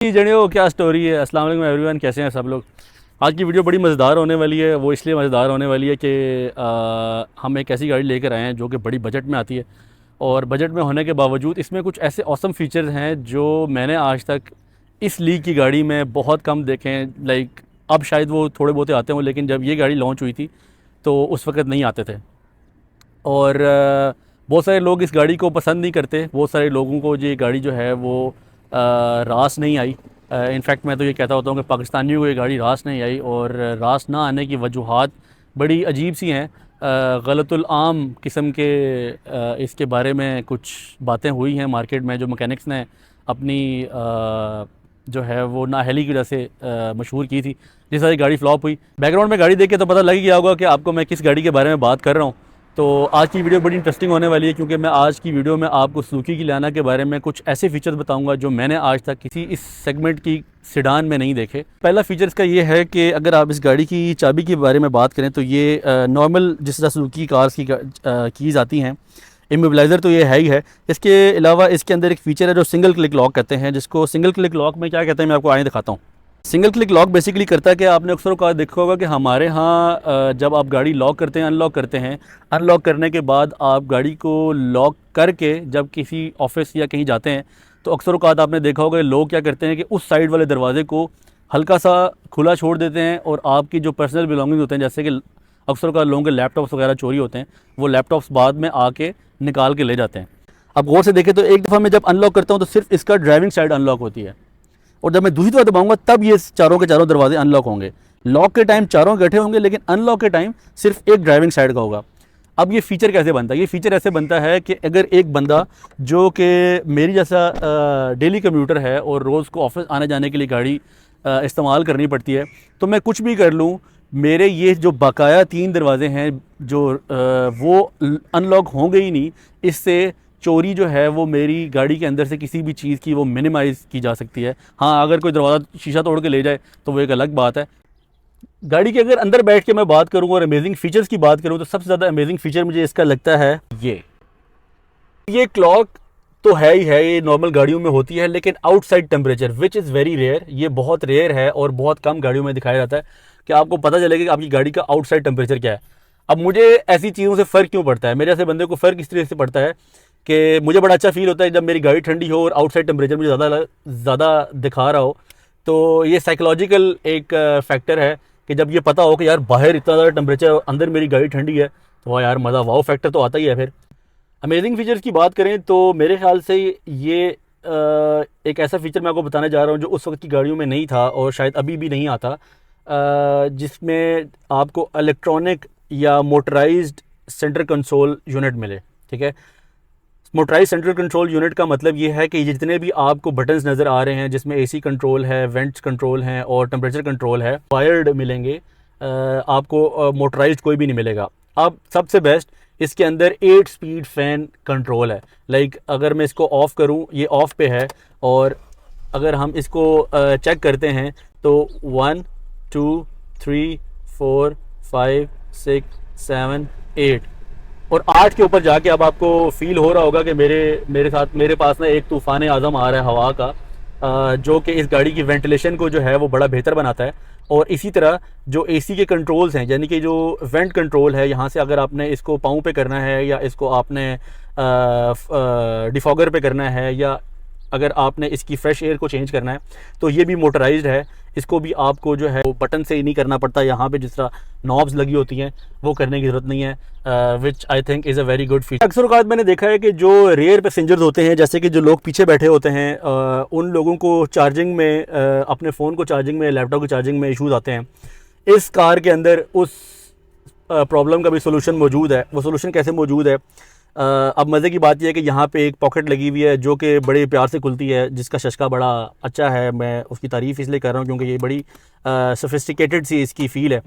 जनियो क्या स्टोरी है। अस्सलाम वालेकुम एवरीवन, कैसे हैं सब लोग। आज की वीडियो बड़ी मज़ेदार होने वाली है। वो इसलिए मज़ेदार होने वाली है कि हम एक ऐसी गाड़ी लेकर आए हैं जो कि बड़ी बजट में आती है, और बजट में होने के बावजूद इसमें कुछ ऐसे ऑसम फीचर्स हैं जो मैंने आज तक इस लीग की गाड़ी में बहुत कम देखे हैं। लाइक अब शायद वो थोड़े बहुत आते हों, लेकिन जब ये गाड़ी लॉन्च हुई थी तो उस वक़्त नहीं आते थे। और बहुत सारे लोग इस गाड़ी को पसंद नहीं करते। बहुत सारे लोगों को ये गाड़ी जो है वो रास नहीं आई। इनफैक्ट मैं तो ये कहता होता हूँ कि पाकिस्तानियों को ये गाड़ी रास नहीं आई, और रास ना आने की वजूहात बड़ी अजीब सी हैं। गलतुल आम किस्म के इसके बारे में कुछ बातें हुई हैं मार्केट में, जो मैकेनिक्स ने अपनी जो है वो नाअहली की वजह से मशहूर की थी, जिस तरह गाड़ी फ्लॉप हुई। बैकग्राउंड में गाड़ी देख के तो पता लग ही गया होगा कि आपको मैं किस गाड़ी के बारे में बात कर रहा हूँ। तो आज की वीडियो बड़ी इंटरेस्टिंग होने वाली है, क्योंकि मैं आज की वीडियो में आपको सुजुकी की लाना के बारे में कुछ ऐसे फीचर्स बताऊंगा जो मैंने आज तक किसी इस सेगमेंट की सेडान में नहीं देखे। पहला फीचर इसका ये है कि अगर आप इस गाड़ी की चाबी के बारे में बात करें तो ये नॉर्मल जिस तरह सुजुकी कार्स की कीज़ आती हैं, इमोबिलाइज़र तो ये है ही है। इसके अलावा इसके अंदर एक फ़ीचर है जो सिंगल क्लिक लॉक कहते हैं, जिसको सिंगल क्लिक लॉक में क्या कहते हैं मैं आपको आगे दिखाता हूँ। सिंगल क्लिक लॉक बेसिकली करता है कि आपने अक्सर का देखा होगा कि हमारे यहाँ जब आप गाड़ी लॉक करते हैं, अनलॉक करते हैं, अनलॉक करने के बाद आप गाड़ी को लॉक करके जब किसी ऑफिस या कहीं जाते हैं तो अक्सर औक़ात आपने देखा होगा लोग क्या करते हैं कि उस साइड वाले दरवाजे को हल्का सा खुला छोड़ देते हैं, और आपकी जो पर्सनल बिलोंगिंग होते हैं, जैसे कि अक्सर का लोगों के लैपटॉप्स वगैरह चोरी होते हैं, वो लैपटॉप्स बाद में आके निकाल के ले जाते हैं। अब गौर से देखें तो एक दफ़ा मैं जब अनलॉक करता हूँ तो सिर्फ इसका ड्राइविंग साइड अनलॉक होती है, और जब मैं दूसरी तरफ दबाऊंगा तब ये चारों के चारों दरवाजे अनलॉक होंगे। लॉक के टाइम चारों इकट्ठे होंगे, लेकिन अनलॉक के टाइम सिर्फ एक ड्राइविंग साइड का होगा। अब ये फ़ीचर कैसे बनता है? ये फ़ीचर ऐसे बनता है कि अगर एक बंदा जो कि मेरी जैसा डेली कम्यूटर है और रोज़ को ऑफिस आने जाने के लिए गाड़ी इस्तेमाल करनी पड़ती है, तो मैं कुछ भी कर लूँ, मेरे ये जो बकाया 3 दरवाजे हैं जो वो अनलॉक होंगे ही नहीं। इससे चोरी जो है वो मेरी गाड़ी के अंदर से किसी भी चीज़ की वो मिनिमाइज़ की जा सकती है। हाँ, अगर कोई दरवाज़ा शीशा तोड़ के ले जाए तो वो एक अलग बात है। गाड़ी के अगर अंदर बैठ के मैं बात करूँ और अमेजिंग फ़ीचर्स की बात करूँ तो सबसे ज़्यादा अमेजिंग फ़ीचर मुझे इसका लगता है ये क्लॉक तो है ही है, ये नॉर्मल गाड़ियों में होती है, लेकिन outside temperature which is very rare. ये बहुत रेयर है और बहुत कम गाड़ियों में दिखाया जाता है कि आपको पता चलेगा कि आपकी गाड़ी का आउटसाइड टेम्परेचर क्या है। अब मुझे ऐसी चीज़ों से फ़र्क क्यों पड़ता है? मेरे जैसे बंदे को फ़र्क इस तरह से पड़ता है कि मुझे बड़ा अच्छा फील होता है जब मेरी गाड़ी ठंडी हो और आउटसाइड टेम्परेचर मुझे ज़्यादा दिखा रहा हो। तो ये साइकोलॉजिकल एक फैक्टर है कि जब ये पता हो कि यार बाहर इतना ज़्यादा टेम्परेचर, अंदर मेरी गाड़ी ठंडी है, तो वाह यार मज़ा, वाओ फैक्टर तो आता ही है। फिर अमेजिंग फीचर्स की बात करें तो मेरे ख्याल से ये एक ऐसा फ़ीचर मैं आपको बताने जा रहा हूँ जो उस वक्त की गाड़ियों में नहीं था और शायद अभी भी नहीं आता, जिसमें आपको इलेक्ट्रॉनिक या मोटराइज्ड सेंटर कंट्रोल यूनिट मिले। ठीक है, मोटराइज सेंट्रल कंट्रोल यूनिट का मतलब ये है कि जितने भी आपको बटन्स नज़र आ रहे हैं, जिसमें एसी कंट्रोल है, वेंट्स कंट्रोल हैं और टेम्परेचर कंट्रोल है, वायर्ड मिलेंगे। आपको मोटराइज्ड कोई भी नहीं मिलेगा। अब सबसे बेस्ट इसके अंदर 8 स्पीड फ़ैन कंट्रोल है। लाइक अगर मैं इसको ऑफ़ करूं, ये ऑफ़ पे है, और अगर हम इसको चेक करते हैं तो 1 2 3 4 5 6 7 8 और 8 के ऊपर जाके अब आपको फील हो रहा होगा कि मेरे पास ना एक तूफ़ान आज़म आ रहा है हवा का, जो कि इस गाड़ी की वेंटिलेशन को जो है वो बड़ा बेहतर बनाता है। और इसी तरह जो एसी के कंट्रोल्स हैं, यानी कि जो वेंट कंट्रोल है, यहाँ से अगर आपने इसको पाँव पे करना है या इसको आपने डिफॉगर पे करना है, या अगर आपने इसकी फ्रेश एयर को चेंज करना है, तो ये भी मोटराइज्ड है। इसको भी आपको जो है वो बटन से ही नहीं करना पड़ता, यहाँ पे जिस तरह नॉब्स लगी होती हैं वो करने की ज़रूरत नहीं है, which I think is a very good feature. अक्सर औक़ात मैंने देखा है कि जो रेयर पैसेंजर्स होते हैं, जैसे कि जो लोग पीछे बैठे होते हैं, उन लोगों को चार्जिंग में अपने फ़ोन को चार्जिंग में, लैपटॉप की चार्जिंग में इशूज़ आते हैं। इस कार के अंदर उस प्रॉब्लम का भी सोल्यूशन मौजूद है। वो सोल्यूशन कैसे मौजूद है? अब मज़े की बात यह है कि यहाँ पे एक पॉकेट लगी हुई है जो कि बड़े प्यार से खुलती है, जिसका शशका बड़ा अच्छा है। मैं उसकी तारीफ़ इसलिए कर रहा हूँ क्योंकि ये बड़ी सोफिस्टिकेटेड सी इसकी फ़ील है।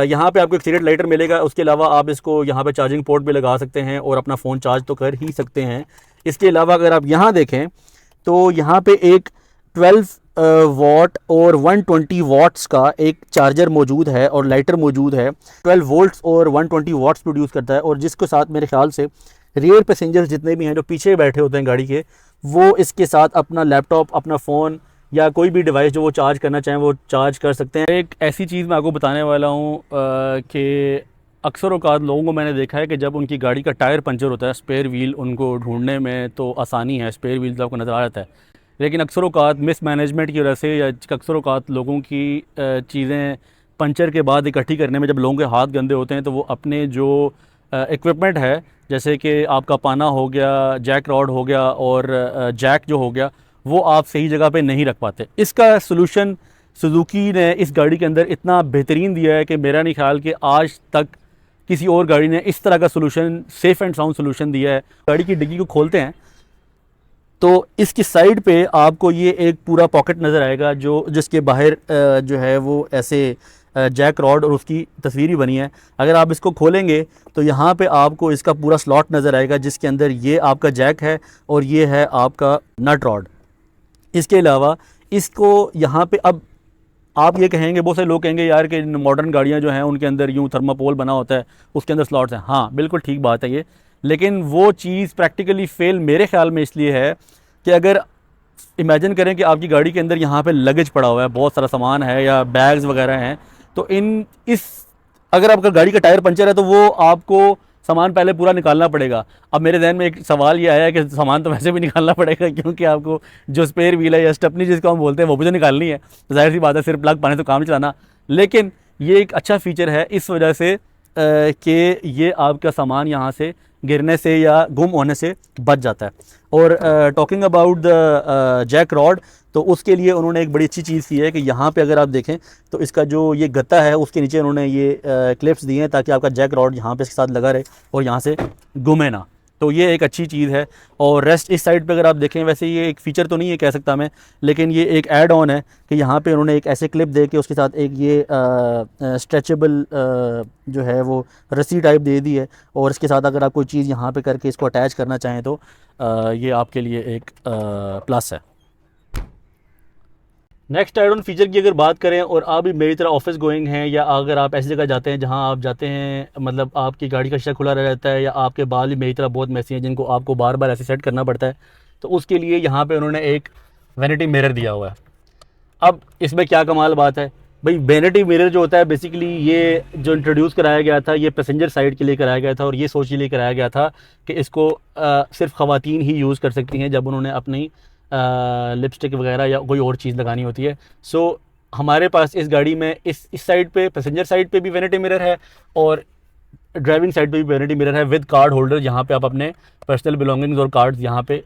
यहाँ पे आपको एक सीक्रेट लाइटर मिलेगा। उसके अलावा आप इसको यहाँ पे चार्जिंग पोर्ट पे लगा सकते हैं और अपना फ़ोन चार्ज तो कर ही सकते हैं। इसके अलावा अगर आप यहाँ देखें तो यहाँ पे एक 12 वॉट और 120 वाट्स का एक चार्जर मौजूद है और लाइटर मौजूद है। 12 वोल्ट्स और 120 वाट्स प्रोड्यूस करता है, और जिसके साथ मेरे ख्याल से रियर पैसेंजर्स जितने भी हैं जो पीछे बैठे होते हैं गाड़ी के, वो इसके साथ अपना लैपटॉप, अपना फ़ोन या कोई भी डिवाइस जो वो चार्ज करना चाहें वो चार्ज कर सकते हैं। एक ऐसी चीज़ मैं आपको बताने वाला हूँ कि अक्सर औक़ात लोगों को मैंने देखा है कि जब उनकी गाड़ी का टायर पंचर होता है, स्पेयर व्हील उनको ढूंढने में तो आसानी है, स्पेयर व्हील तो आपको नज़र आ जाता है, लेकिन अक्सर औक़ात मिसमैनेजमेंट की वजह से या अक्सर औक़ात लोगों की चीज़ें पंचर के बाद इकट्ठी करने में जब लोगों के हाथ गंदे होते हैं तो वो अपने जो इक्विपमेंट है, जैसे कि आपका पाना हो गया, जैक रॉड हो गया और जैक जो हो गया, वो आप सही जगह पे नहीं रख पाते। इसका सलूशन सुजुकी ने इस गाड़ी के अंदर इतना बेहतरीन दिया है कि मेरा नहीं ख्याल कि आज तक किसी और गाड़ी ने इस तरह का solution, safe and sound solution दिया है। गाड़ी की डिग्गी को खोलते हैं तो इसकी साइड पे आपको ये एक पूरा पॉकेट नज़र आएगा जो जिसके बाहर जो है वो ऐसे जैक रॉड और उसकी तस्वीर भी बनी है। अगर आप इसको खोलेंगे तो यहाँ पे आपको इसका पूरा स्लॉट नज़र आएगा जिसके अंदर ये आपका जैक है और ये है आपका नट रॉड। इसके अलावा इसको यहाँ पे अब आप ये कहेंगे, बहुत सारे लोग कहेंगे यार कि मॉडर्न गाड़ियाँ जो हैं उनके अंदर यूँ थर्मापोल बना होता है, उसके अंदर स्लॉट्स हैं। हाँ बिल्कुल ठीक बात है ये, लेकिन वो चीज़ प्रैक्टिकली फ़ेल मेरे ख़्याल में इसलिए है कि अगर इमेजिन करें कि आपकी गाड़ी के अंदर यहाँ पे लगेज पड़ा हुआ है, बहुत सारा सामान है या बैग्स वगैरह हैं, तो अगर आपका गाड़ी का टायर पंचर है तो वो आपको सामान पहले पूरा निकालना पड़ेगा। अब मेरे जहन में एक सवाल ये आया है कि सामान तो वैसे भी निकालना पड़ेगा क्योंकि आपको जो स्पेयर व्हील है या स्टेपनी जिसको हम बोलते हैं वो भी तो निकालनी है, तो जाहिर सी बात है सिर्फ प्लग पाने तो काम चलाना। लेकिन ये एक अच्छा फीचर है इस वजह से कि ये आपका सामान यहाँ से गिरने से या गुम होने से बच जाता है। और talking about the jack rod, तो उसके लिए उन्होंने एक बड़ी अच्छी चीज़ की है कि यहाँ पे अगर आप देखें तो इसका जो ये गत्ता है उसके नीचे उन्होंने ये क्लिप्स दिए हैं ताकि आपका जैक रॉड यहाँ पे इसके साथ लगा रहे और यहाँ से गुमे ना, तो ये एक अच्छी चीज़ है। और रेस्ट इस साइड पे अगर आप देखें, वैसे ये एक फ़ीचर तो नहीं है कह सकता मैं, लेकिन ये एक ऐड ऑन है कि यहाँ पे उन्होंने एक ऐसे क्लिप दे के उसके साथ एक ये स्ट्रेचेबल जो है वो रस्सी टाइप दे दी है, और इसके साथ अगर आप कोई चीज़ यहाँ पे करके इसको अटैच करना चाहें तो ये आपके लिए एक प्लस है। नेक्स्ट ऐड ऑन फीचर की अगर बात करें, और आप भी मेरी तरह ऑफिस गोइंग हैं या अगर आप ऐसी जगह जाते हैं जहां आप जाते हैं मतलब आपकी गाड़ी का शीशा खुला रह जाता है या आपके बाल भी मेरी तरह बहुत मैसी हैं जिनको आपको बार बार ऐसे सेट करना पड़ता है, तो उसके लिए यहाँ पे उन्होंने एक वैनिटी मिरर दिया हुआ है। अब इसमें क्या कमाल बात है भाई, वैनिटी मिरर जो होता है बेसिकली ये जो इंट्रोड्यूस कराया गया था ये पैसेंजर साइड के लिए कराया गया था, और ये सोच के लिए कराया गया था कि इसको सिर्फ ख़वातीन ही यूज़ कर सकती हैं जब उन्होंने अपनी लिपस्टिक वगैरह या कोई और चीज़ लगानी होती है। सो हमारे पास इस गाड़ी में इस साइड पे पैसेंजर साइड पे भी वैनिटी मिरर है और ड्राइविंग साइड पे भी वैनिटी मिरर है विद कार्ड होल्डर, जहाँ पे आप अपने पर्सनल बिलोंगिंग्स और कार्ड्स यहाँ पे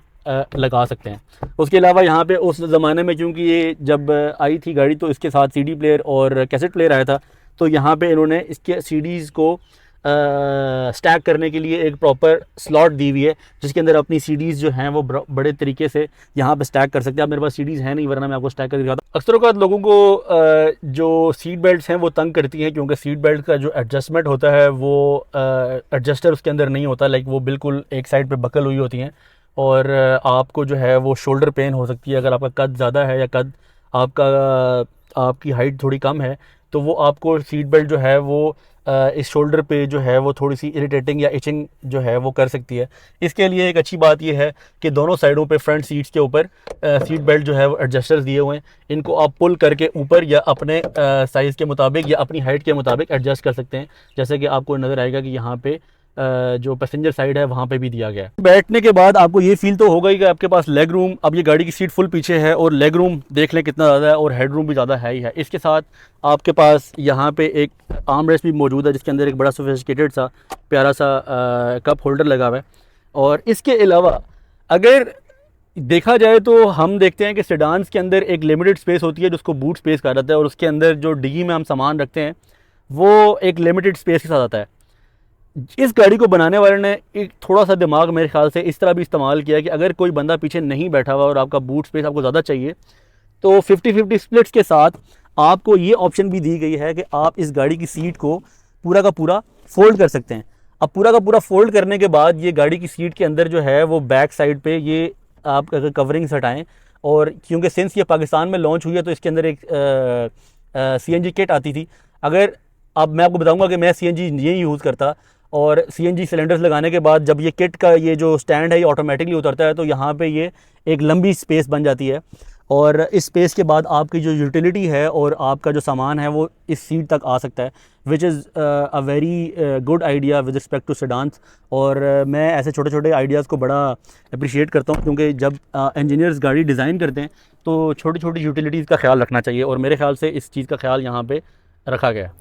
लगा सकते हैं। उसके अलावा यहाँ पे उस ज़माने में क्योंकि ये जब आई थी गाड़ी तो इसके साथ सीडी प्लेयर और कैसेट प्लेयर आया था, तो यहाँ पे इन्होंने इसके सीडीज़ को स्टैक करने के लिए एक प्रॉपर स्लॉट दी हुई है जिसके अंदर अपनी सीडीज़ जो हैं वो बड़े तरीके से यहाँ पे स्टैक कर सकते हैं। अब मेरे पास सीडीज़ हैं नहीं, वरना मैं आपको स्टैक कर दिखाता हूँ। अक्सर औक़ात लोगों को जो सीट बेल्ट्स हैं वो तंग करती हैं क्योंकि सीट बेल्ट का जो एडजस्टमेंट होता है वो एडजस्टर उसके अंदर नहीं होता, लाइक वो बिल्कुल एक साइड पर बकल हुई होती हैं और आपको जो है वो शोल्डर पेन हो सकती है। अगर आपका कद ज़्यादा है या कद आपकी हाइट थोड़ी कम है तो वो आपको सीट बेल्ट जो है वो इस शोल्डर पे जो है वो थोड़ी सी इरिटेटिंग या इचिंग जो है वो कर सकती है। इसके लिए एक अच्छी बात ये है कि दोनों साइडों पे फ्रंट सीट्स के ऊपर सीट बेल्ट जो है वो एडजस्टर्स दिए हुए हैं, इनको आप पुल करके ऊपर या अपने साइज़ के मुताबिक या अपनी हाइट के मुताबिक एडजस्ट कर सकते हैं। जैसे कि आपको नज़र आएगा कि यहाँ पे जो पैसेंजर साइड है वहाँ पे भी दिया गया है। बैठने के बाद आपको ये फील तो होगा ही कि आपके पास लेग रूम, अब ये गाड़ी की सीट फुल पीछे है और लेग रूम देख लें कितना ज़्यादा है और हेड रूम भी ज़्यादा है ही है। इसके साथ आपके पास यहाँ पे एक आर्म रेस्ट भी मौजूद है जिसके अंदर एक बड़ा सोफिस्टिकेटेड सा प्यारा सा कप होल्डर लगा हुआ है। और इसके अलावा अगर देखा जाए तो हम देखते हैं कि सेडान्स के अंदर एक लिमिटेड स्पेस होती है जिसको बूट स्पेस कहा जाता है, और उसके अंदर जो डिग्गी में हम सामान रखते हैं वो एक लिमिटेड स्पेस के साथ आता है। इस गाड़ी को बनाने वाले ने एक थोड़ा सा दिमाग मेरे ख्याल से इस तरह भी इस्तेमाल किया कि अगर कोई बंदा पीछे नहीं बैठा हुआ और आपका बूट स्पेस आपको ज़्यादा चाहिए तो 50-50 स्प्लिट्स के साथ आपको ये ऑप्शन भी दी गई है कि आप इस गाड़ी की सीट को पूरा का पूरा फोल्ड कर सकते हैं। अब पूरा का पूरा फोल्ड करने के बाद ये गाड़ी की सीट के अंदर जो है वो बैक साइड पे ये आप अगर कवरिंग्स हटाएँ, और क्योंकि सिंस ये पाकिस्तान में लॉन्च हुई है तो इसके अंदर एक CNG किट आती थी। अगर अब मैं आपको बताऊँगा कि मैं CNG ये यूज़ करता और सीएनजी सिलेंडर्स लगाने के बाद जब ये किट का ये जो स्टैंड है ये ऑटोमेटिकली उतरता है तो यहाँ पे ये एक लंबी स्पेस बन जाती है और इस स्पेस के बाद आपकी जो यूटिलिटी है और आपका जो सामान है वो इस सीट तक आ सकता है, which is a very good idea with respect to sedans. और मैं ऐसे छोटे छोटे आइडियाज़ को बड़ा अप्रिशिएट करता हूँ, क्योंकि जब इंजीनियर्स गाड़ी डिज़ाइन करते हैं तो छोटी छोटी यूटिलिटीज़ का ख्याल रखना चाहिए, और मेरे ख्याल से इस चीज़ का ख्याल यहाँ पे रखा गया।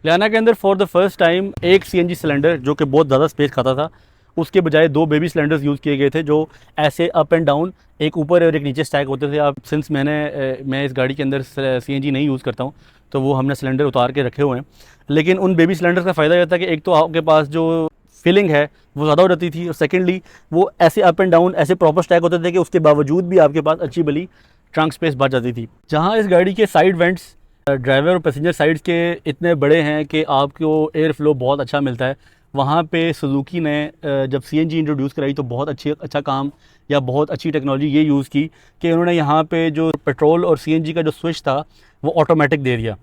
लियाना के अंदर फॉर द फर्स्ट टाइम एक सीएनजी सिलेंडर जो कि बहुत ज़्यादा स्पेस खाता था, उसके बजाय 2 बेबी सिलेंडर्स यूज़ किए गए थे जो ऐसे अप एंड डाउन, एक ऊपर और एक नीचे स्टैक होते थे। अब सिंस मैं इस गाड़ी के अंदर सीएनजी नहीं यूज़ करता हूँ तो वो हमने सिलेंडर उतार के रखे हुए हैं। लेकिन उन बेबी सिलेंडर्स का फ़ायदा यह था कि एक तो आपके पास जो फिलिंग है वो ज़्यादा हो जाती थी, और सेकेंडली वो ऐसे अप एंड डाउन ऐसे प्रॉपर स्टैक होते थे कि उसके बावजूद भी आपके पास अच्छी भली ट्रंक स्पेस बच जाती थी। जहाँ इस गाड़ी के साइड वेंट्स ड्राइवर और पैसेंजर साइड्स के इतने बड़े हैं कि आपको एयर फ्लो बहुत अच्छा मिलता है, वहाँ पे सुजुकी ने जब सीएनजी इंट्रोड्यूस कराई तो बहुत अच्छा काम या बहुत अच्छी टेक्नोलॉजी ये यूज़ की कि उन्होंने यहाँ पे जो पेट्रोल और सीएनजी का जो स्विच था वो ऑटोमेटिक दे दिया।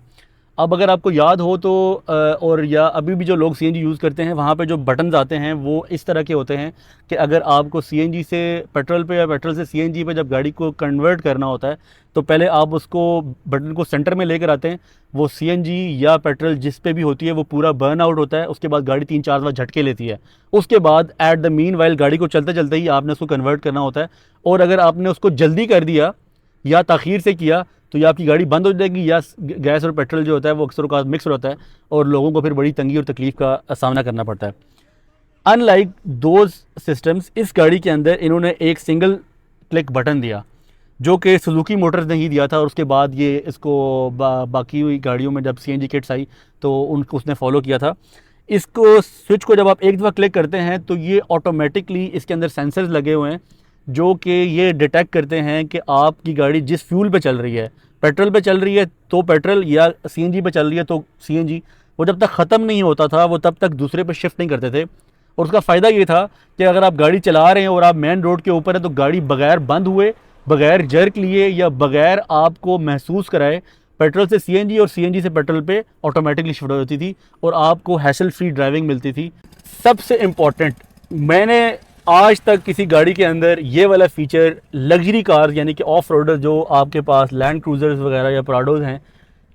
अब अगर आपको याद हो तो और या अभी भी जो लोग सीएनजी यूज़ करते हैं वहाँ पे जो बटन्स आते हैं वो इस तरह के होते हैं कि अगर आपको सीएनजी से पेट्रोल पे या पेट्रोल से सीएनजी पे जब गाड़ी को कन्वर्ट करना होता है तो पहले आप उसको बटन को सेंटर में लेकर आते हैं, वो सीएनजी या पेट्रोल जिस पे भी होती है वो पूरा बर्न आउट होता है, उसके बाद गाड़ी 3-4 बार झटके लेती है, उसके बाद एट द मीन वाइल गाड़ी को चलते चलते ही आपने उसको कन्वर्ट करना होता है। और अगर आपने उसको जल्दी कर दिया या ताख़ीर से किया तो या आपकी गाड़ी बंद हो जाएगी या गैस और पेट्रोल जो होता है वो अक्सर औक़ात मिक्स होता है और लोगों को फिर बड़ी तंगी और तकलीफ़ का सामना करना पड़ता है। अनलाइक दोज सिस्टम्स, इस गाड़ी के अंदर इन्होंने एक सिंगल क्लिक बटन दिया जो कि सुजुकी मोटर्स ने ही दिया था, और उसके बाद ये इसको बाकी हुई गाड़ियों में जब सीएनजी किट्स आई तो उसने फॉलो किया था। इसको स्विच को जब आप एक दफ़ा क्लिक करते हैं तो ये ऑटोमेटिकली इसके अंदर सेंसर्स लगे हुए हैं जो कि ये डिटेक्ट करते हैं कि आपकी गाड़ी जिस फ्यूल पे चल रही है, पेट्रोल पे चल रही है तो पेट्रोल या सीएनजी पे चल रही है तो सीएनजी, वो जब तक ख़त्म नहीं होता था वो तब तक दूसरे पे शिफ्ट नहीं करते थे। और उसका फ़ायदा ये था कि अगर आप गाड़ी चला रहे हैं और आप मेन रोड के ऊपर है तो गाड़ी बगैर बंद हुए, बगैर जर्क लिए या बगैर आपको महसूस कराए पेट्रोल से सीएनजी और सीएनजी से पेट्रोल पे ऑटोमेटिकली शिफ्ट हो जाती थी और आपको हैसल फ्री ड्राइविंग मिलती थी। सबसे इम्पॉर्टेंट, मैंने आज तक किसी गाड़ी के अंदर ये वाला फ़ीचर लग्जरी कार यानी कि ऑफ रोडर जो आपके पास लैंड क्रूज़र्स वगैरह या प्राडोज़ हैं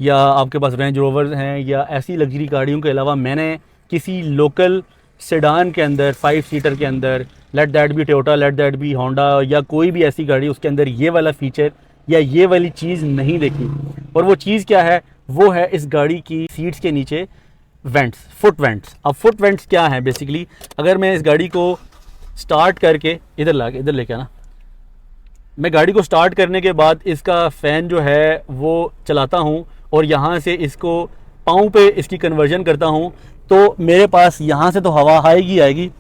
या आपके पास रेंज रोवर्स हैं या ऐसी लग्जरी गाड़ियों के अलावा मैंने किसी लोकल सेडान के अंदर 5 सीटर के अंदर, let that be Toyota, let that be Honda या कोई भी ऐसी गाड़ी, उसके अंदर ये वाला फ़ीचर या ये वाली चीज़ नहीं देखी। और वो चीज़ क्या है? वो है इस गाड़ी की सीट्स के नीचे वेंट्स, फुट वेंट्स। अब फुट वेंट्स क्या हैं बेसिकली? अगर मैं इस गाड़ी को स्टार्ट करके इधर लेके आना, मैं गाड़ी को स्टार्ट करने के बाद इसका फ़ैन जो है वो चलाता हूँ और यहाँ से इसको पाँव पे इसकी कन्वर्जन करता हूँ तो मेरे पास यहाँ से तो हवा आएगी।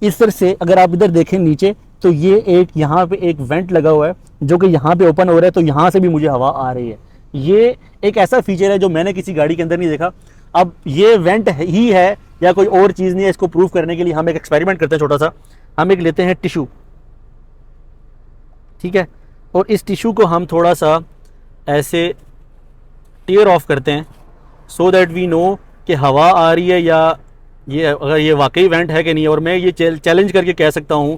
इस तरह से अगर आप इधर देखें नीचे तो ये एक यहाँ पे एक वेंट लगा हुआ है जो कि यहाँ पे ओपन हो रहा है, तो यहाँ से भी मुझे हवा आ रही है। ये एक ऐसा फीचर है जो मैंने किसी गाड़ी के अंदर नहीं देखा। अब ये वेंट ही है या कोई और चीज़ नहीं है, इसको प्रूव करने के लिए हम एक एक्सपेरिमेंट करते हैं छोटा सा। हम एक लेते हैं टिशू, ठीक है, और इस टिशू को हम थोड़ा सा ऐसे टेयर ऑफ करते हैं सो दैट वी नो कि हवा आ रही है या ये अगर ये वाकई वेंट है कि नहीं। और मैं ये चैलेंज करके कह सकता हूँ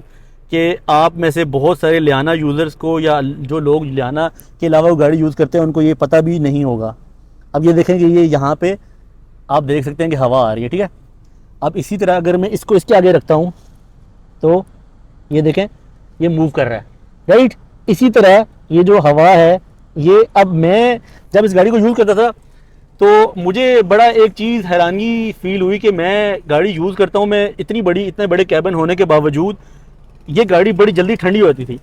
कि आप में से बहुत सारे लियाना यूज़र्स को या जो लोग लियाना के अलावा वो गाड़ी यूज़ करते हैं उनको ये पता भी नहीं होगा। अब ये देखें कि ये यहाँ पे आप देख सकते हैं कि हवा आ रही है, ठीक है। अब इसी तरह अगर मैं इसको इसके आगे रखता हूँ तो ये देखें ये मूव कर रहा है, राइट। इसी तरह ये जो हवा है ये, अब मैं जब इस गाड़ी को यूज़ करता था तो मुझे बड़ा एक चीज़ हैरानी फील हुई कि मैं गाड़ी यूज़ करता हूँ, मैं इतने बड़े कैबिन होने के बावजूद ये गाड़ी बड़ी जल्दी ठंडी होती थी।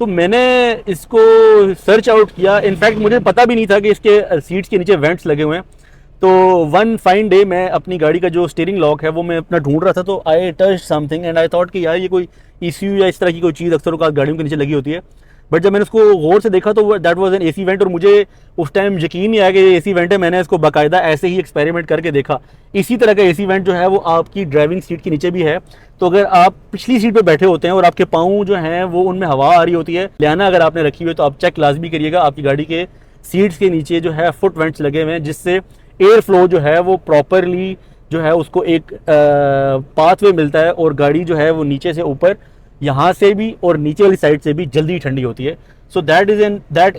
तो मैंने इसको सर्च आउट किया, इनफैक्ट मुझे पता भी नहीं था कि इसके सीट्स के नीचे वेंट्स लगे हुए हैं। तो वन फाइन डे मैं अपनी गाड़ी का जो स्टीयरिंग लॉक है वो मैं अपना ढूंढ रहा था तो I touch something and I thought कि यार ये कोई ECU या इस तरह की कोई चीज़ अक्सर औक़ात गाड़ियों के नीचे लगी होती है। बट जब मैंने उसको गौर से देखा तो that was an AC went, और मुझे उस टाइम यकीन नहीं आया कि ये AC वेंट है। मैंने इसको बाकायदा ऐसे ही एक्सपेरिमेंट करके देखा। इसी तरह का AC वेंट जो है वो आपकी ड्राइविंग सीट के नीचे भी है। तो अगर आप पिछली सीट पे बैठे होते हैं और आपके पाँव जो हैं वो उनमें हवा आ रही होती है, लियाना अगर आपने रखी हुई है तो आप चेक लाजमी करिएगा आपकी गाड़ी के सीट्स के नीचे जो है फुट वेंट्स लगे हुए हैं जिससे एयर फ्लो जो है वो प्रॉपरली जो है उसको एक पाथवे मिलता है और गाड़ी जो है वो नीचे से ऊपर, यहाँ से भी और नीचे वाली साइड से भी जल्दी ठंडी होती है। So that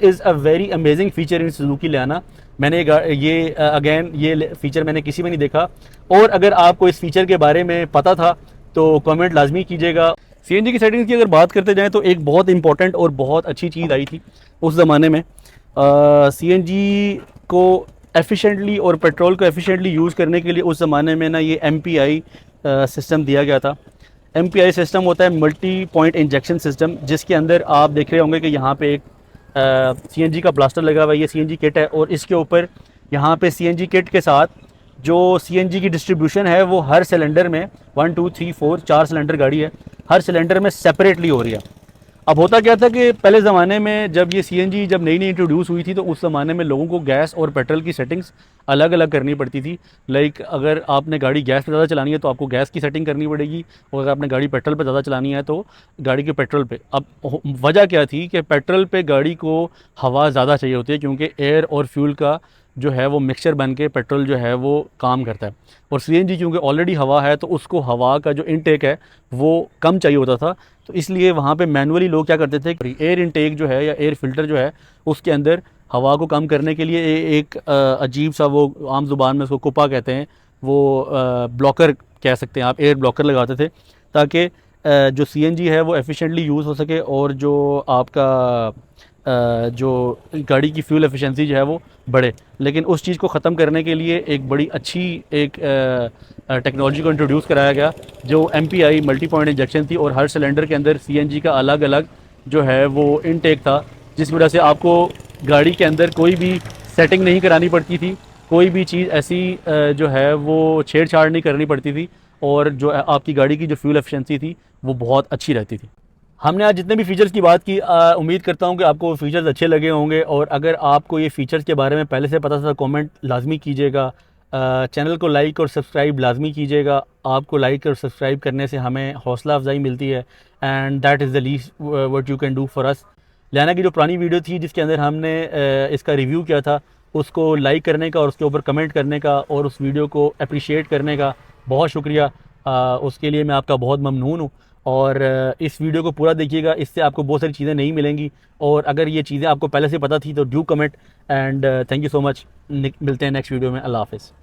is a very amazing feature in Suzuki Liana. मैंने ये अगेन ये फ़ीचर मैंने किसी में नहीं देखा, और अगर आपको इस फीचर के बारे में पता था तो कमेंट लाजमी कीजिएगा। सीएनजी की सेटिंग्स की अगर बात करते जाएँ तो एक बहुत इंपॉर्टेंट और बहुत अच्छी चीज़ आई थी उस ज़माने में। सीएनजी को एफिशिएंटली और पेट्रोल को एफिशिएंटली यूज़ करने के लिए उस ज़माने में ना ये एमपीआई सिस्टम दिया गया था। एमपीआई सिस्टम होता है मल्टी पॉइंट इंजेक्शन सिस्टम, जिसके अंदर आप देख रहे होंगे कि यहाँ पे एक सीएनजी का ब्लास्टर लगा हुआ है, ये सीएनजी किट है, और इसके ऊपर यहाँ पे सीएनजी किट के साथ जो सीएनजी की डिस्ट्रीब्यूशन है वो हर सिलेंडर में 1 2 3 4 4 सिलेंडर गाड़ी है, हर सिलेंडर में सेपरेटली हो रही है। अब होता क्या था कि पहले ज़माने में जब ये सीएनजी जब नई नई इंट्रोड्यूस हुई थी तो उस ज़माने में लोगों को गैस और पेट्रोल की सेटिंग्स अलग अलग करनी पड़ती थी। लाइक अगर आपने गाड़ी गैस पे ज़्यादा चलानी है तो आपको गैस की सेटिंग करनी पड़ेगी, और अगर आपने गाड़ी पेट्रोल पे ज़्यादा चलानी है तो गाड़ी के पेट्रोल पे। अब वजह क्या थी कि पेट्रोल पे गाड़ी को हवा ज़्यादा चाहिए होती है, क्योंकि एयर और फ्यूल का जो है वो मिक्सचर बन के पेट्रोल जो है वो काम करता है, और सीएनजी क्योंकि ऑलरेडी हवा है तो उसको हवा का जो इनटेक है वो कम चाहिए होता था। तो इसलिए वहाँ पे मैनुअली लोग क्या करते थे, एयर इनटेक जो है या एयर फिल्टर जो है उसके अंदर हवा को कम करने के लिए एक अजीब सा, वो आम ज़ुबान में उसको कुपा कहते हैं, वो ब्लॉकर कह सकते हैं आप, एयर ब्लॉकर लगाते थे ताकि जो सीएनजी है वो एफिशिएंटली यूज़ हो सके, और जो आपका जो गाड़ी की फ्यूल एफिशिएंसी जो है वो बढ़े। लेकिन उस चीज़ को ख़त्म करने के लिए एक बड़ी अच्छी एक टेक्नोलॉजी को इंट्रोड्यूस कराया गया, जो एमपीआई मल्टी पॉइंट इंजेक्शन थी, और हर सिलेंडर के अंदर सीएनजी का अलग अलग जो है वो इनटेक था, जिस वजह से आपको गाड़ी के अंदर कोई भी सेटिंग नहीं करानी पड़ती थी, कोई भी चीज़ ऐसी जो है वो छेड़छाड़ नहीं करनी पड़ती थी, और जो आपकी गाड़ी की जो फ्यूल एफिशिएंसी थी वो बहुत अच्छी रहती थी। हमने आज जितने भी फ़ीचर्स की बात की, उम्मीद करता हूँ कि आपको फ़ीचर्स अच्छे लगे होंगे, और अगर आपको ये फ़ीचर्स के बारे में पहले से पता था तो कमेंट लाजमी कीजिएगा। चैनल को लाइक और सब्सक्राइब लाजमी कीजिएगा। आपको लाइक और सब्सक्राइब करने से हमें हौसला अफजाई मिलती है, and that is the least what you can do for us. Liana की जो पुरानी वीडियो थी जिसके अंदर हमने इसका रिव्यू किया था, उसको लाइक करने का और उसके ऊपर कमेंट करने का और उस वीडियो को अप्रिशिएट करने का बहुत शुक्रिया। उसके लिए मैं आपका बहुत ममनून हूँ, और इस वीडियो को पूरा देखिएगा, इससे आपको बहुत सारी चीज़ें नहीं मिलेंगी, और अगर ये चीज़ें आपको पहले से पता थी तो do comment, and thank you so much. मिलते हैं नेक्स्ट वीडियो में। अल्लाह हाफ़िज़।